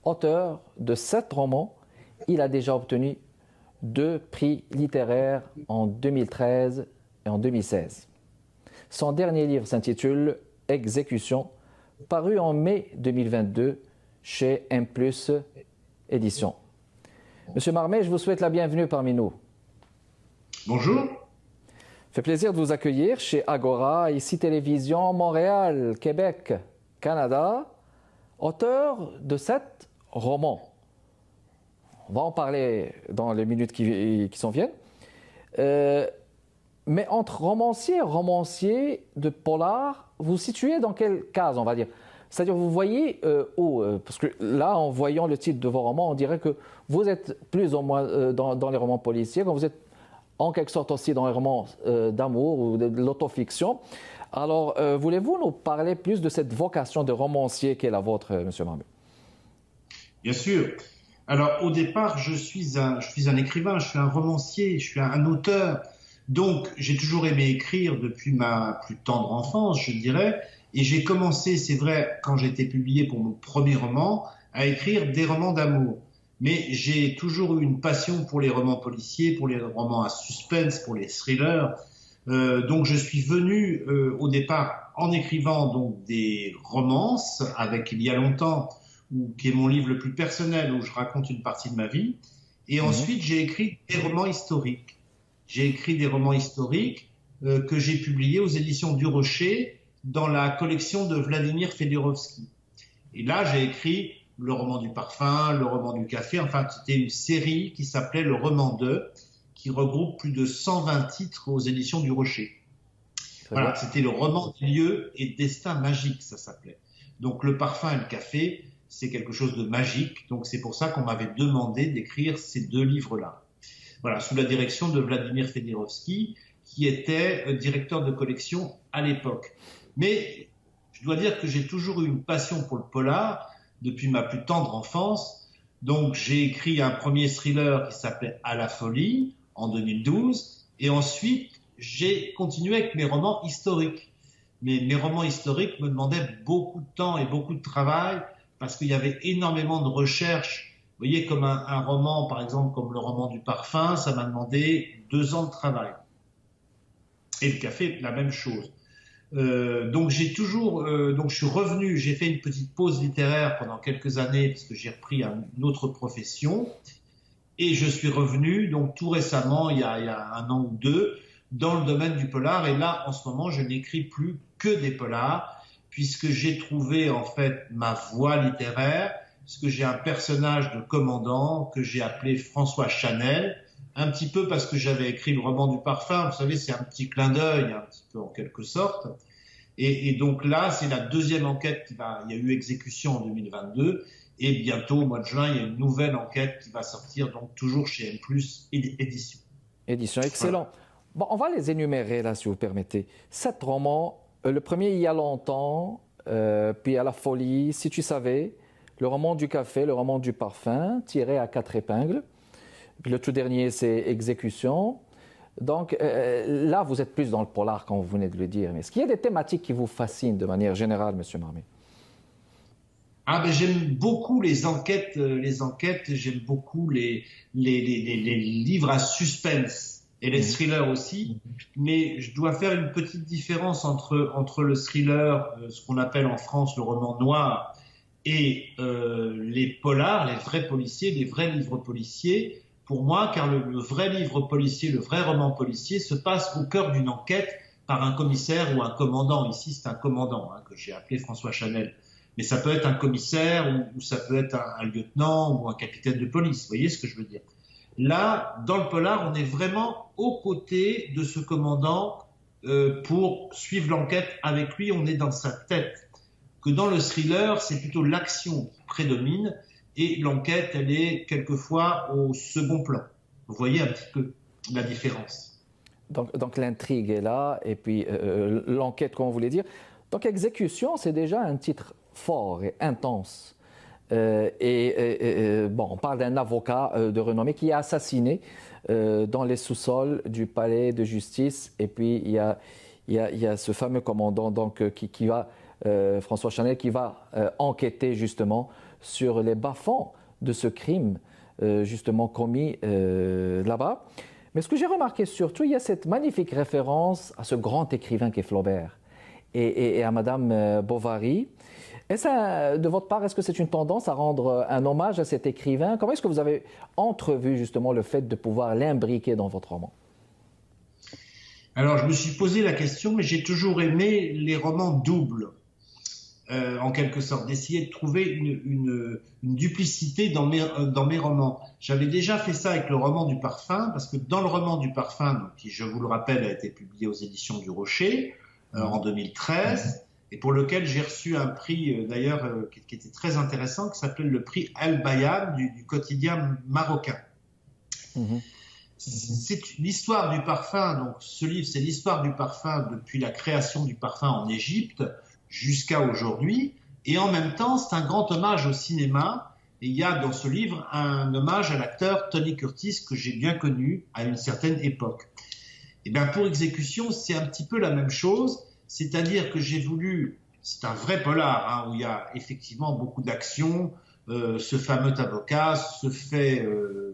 auteur de 7 romans. Il a déjà obtenu 2 prix littéraires en 2013 et en 2016. Son dernier livre s'intitule Exécution, paru en mai 2022 chez M+ Éditions. Monsieur Marmet, je vous souhaite la bienvenue parmi nous. Bonjour. Fait plaisir de vous accueillir chez Agora, ici Télévision, Montréal, Québec, Canada, auteur de 7 romans. On va en parler dans les minutes qui s'en viennent. Mais entre romancier de polar, vous vous situez dans quelle case, on va dire? C'est-à-dire, vous voyez où? Parce que là, en voyant le titre de vos romans, on dirait que vous êtes plus ou moins dans les romans policiers, quand vous êtes en quelque sorte aussi dans les romans d'amour ou de l'autofiction. Alors, voulez-vous nous parler plus de cette vocation de romancier qui est la vôtre, M. Marmet? Bien sûr. Alors, au départ, je suis un écrivain, je suis un romancier, je suis un auteur. Donc, j'ai toujours aimé écrire depuis ma plus tendre enfance, je dirais. Et j'ai commencé, c'est vrai, quand j'ai été publié pour mon premier roman, à écrire des romans d'amour. Mais j'ai toujours eu une passion pour les romans policiers, pour les romans à suspense, pour les thrillers. Donc, je suis venu au départ en écrivant donc des romances avec Il y a longtemps, qui est mon livre le plus personnel, où je raconte une partie de ma vie. Et ensuite, j'ai écrit des romans historiques. J'ai écrit des romans historiques que j'ai publiés aux éditions du Rocher dans la collection de Vladimir Fedorovski. Et là, j'ai écrit le roman du parfum, le roman du café. Enfin, c'était une série qui s'appelait Le Roman 2, qui regroupe plus de 120 titres aux éditions du Rocher. Voilà, c'était le roman des lieux et destin magique, ça s'appelait. Donc, le parfum et le café, c'est quelque chose de magique. Donc, c'est pour ça qu'on m'avait demandé d'écrire ces 2 livres-là. Voilà, sous la direction de Vladimir Fedorovski, qui était directeur de collection à l'époque. Mais je dois dire que j'ai toujours eu une passion pour le polar depuis ma plus tendre enfance. Donc j'ai écrit un premier thriller qui s'appelait À la folie en 2012. Et ensuite, j'ai continué avec mes romans historiques. Mais mes romans historiques me demandaient beaucoup de temps et beaucoup de travail parce qu'il y avait énormément de recherches. Vous voyez, comme un roman, par exemple, comme le roman du parfum, ça m'a demandé 2 ans de travail. Et le café, la même chose. Donc j'ai toujours, donc je suis revenu, j'ai fait une petite pause littéraire pendant quelques années parce que j'ai repris une autre profession. Et je suis revenu, donc tout récemment, il y a 1 an ou 2, dans le domaine du polar. Et là, en ce moment, je n'écris plus que des polars puisque j'ai trouvé en fait ma voie littéraire. Parce que j'ai un personnage de commandant que j'ai appelé François Chanel, un petit peu parce que j'avais écrit le roman du parfum. Vous savez, c'est un petit clin d'œil, un petit peu en quelque sorte. Et donc là, c'est la 2e enquête il y a eu exécution en 2022. Et bientôt, au mois de juin, il y a une nouvelle enquête qui va sortir, donc toujours chez M+ Éditions. Édition, excellent. Voilà. Bon, on va les énumérer là, si vous permettez. 7 romans. Le premier, Il y a longtemps, puis À la folie, Si tu savais. Le roman du café, le roman du parfum, tiré à 4 épingles. Puis le tout dernier, c'est Exécution. Donc là, vous êtes plus dans le polar, comme vous venez de le dire. Mais est-ce qu'il y a des thématiques qui vous fascinent de manière générale, M. Marmet? Ah ben j'aime beaucoup les enquêtes, j'aime beaucoup les livres à suspense et les thrillers aussi. Mais je dois faire une petite différence entre le thriller, ce qu'on appelle en France le roman noir, et les polars, les vrais policiers, les vrais livres policiers, pour moi, car le vrai livre policier, le vrai roman policier se passe au cœur d'une enquête par un commissaire ou un commandant. Ici, c'est un commandant que j'ai appelé François Chanel. Mais ça peut être un commissaire ou ça peut être un lieutenant ou un capitaine de police. Vous voyez ce que je veux dire? Là, dans le polar, on est vraiment aux côtés de ce commandant pour suivre l'enquête avec lui. On est dans sa tête. Que dans le thriller, c'est plutôt l'action qui prédomine et l'enquête, elle est quelquefois au second plan. Vous voyez un petit peu la différence. Donc l'intrigue est là, et puis l'enquête, comme on voulait dire. Donc Exécution, c'est déjà un titre fort et intense. Bon, on parle d'un avocat de renommée qui est assassiné dans les sous-sols du palais de justice, et puis il y a ce fameux commandant donc, qui va... François Chanel qui va enquêter justement sur les bas-fonds de ce crime justement commis là-bas. Mais ce que j'ai remarqué surtout, il y a cette magnifique référence à ce grand écrivain qu'est Flaubert et à Madame Bovary. De votre part, est-ce que c'est une tendance à rendre un hommage à cet écrivain? Comment est-ce que vous avez entrevu justement le fait de pouvoir l'imbriquer dans votre roman? Alors, je me suis posé la question, mais j'ai toujours aimé les romans doubles, en quelque sorte, d'essayer de trouver une duplicité dans mes romans. J'avais déjà fait ça avec le roman du parfum, parce que dans le roman du parfum, donc, qui, je vous le rappelle, a été publié aux éditions du Rocher en 2013, et pour lequel j'ai reçu un prix d'ailleurs qui était très intéressant, qui s'appelle le prix Al-Bayab du quotidien marocain. C'est l'histoire du parfum, donc ce livre c'est l'histoire du parfum depuis la création du parfum en Égypte jusqu'à aujourd'hui, et en même temps c'est un grand hommage au cinéma, et il y a dans ce livre un hommage à l'acteur Tony Curtis que j'ai bien connu à une certaine époque. Et bien pour Exécution c'est un petit peu la même chose. C'est-à-dire que j'ai voulu, c'est un vrai polar, hein, où il y a effectivement beaucoup d'action. Ce fameux avocat se fait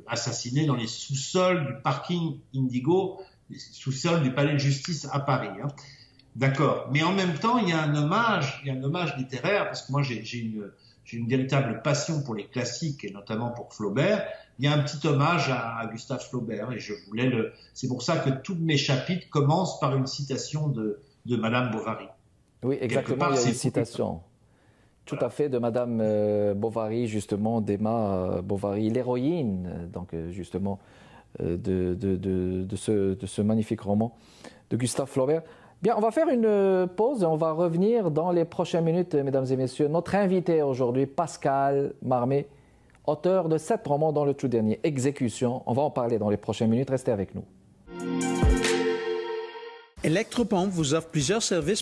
assassiner dans les sous-sols du parking Indigo, les sous-sols du palais de justice à Paris. Hein. D'accord. Mais en même temps, il y a un hommage littéraire, parce que moi j'ai une véritable passion pour les classiques et notamment pour Flaubert. Il y a un petit hommage à Gustave Flaubert et c'est pour ça que tous mes chapitres commencent par une citation de Madame Bovary. Oui, exactement, il y a une citation. Tout à fait, de Madame Bovary, justement, d'Emma Bovary, l'héroïne, donc justement, de ce magnifique roman de Gustave Flaubert. Bien, on va faire une pause et on va revenir dans les prochaines minutes, mesdames et messieurs. Notre invité aujourd'hui, Pascal Marmé, auteur de 7 romans, dont le tout dernier, Exécution. On va en parler dans les prochaines minutes, restez avec nous. Electropompe vous offre plusieurs services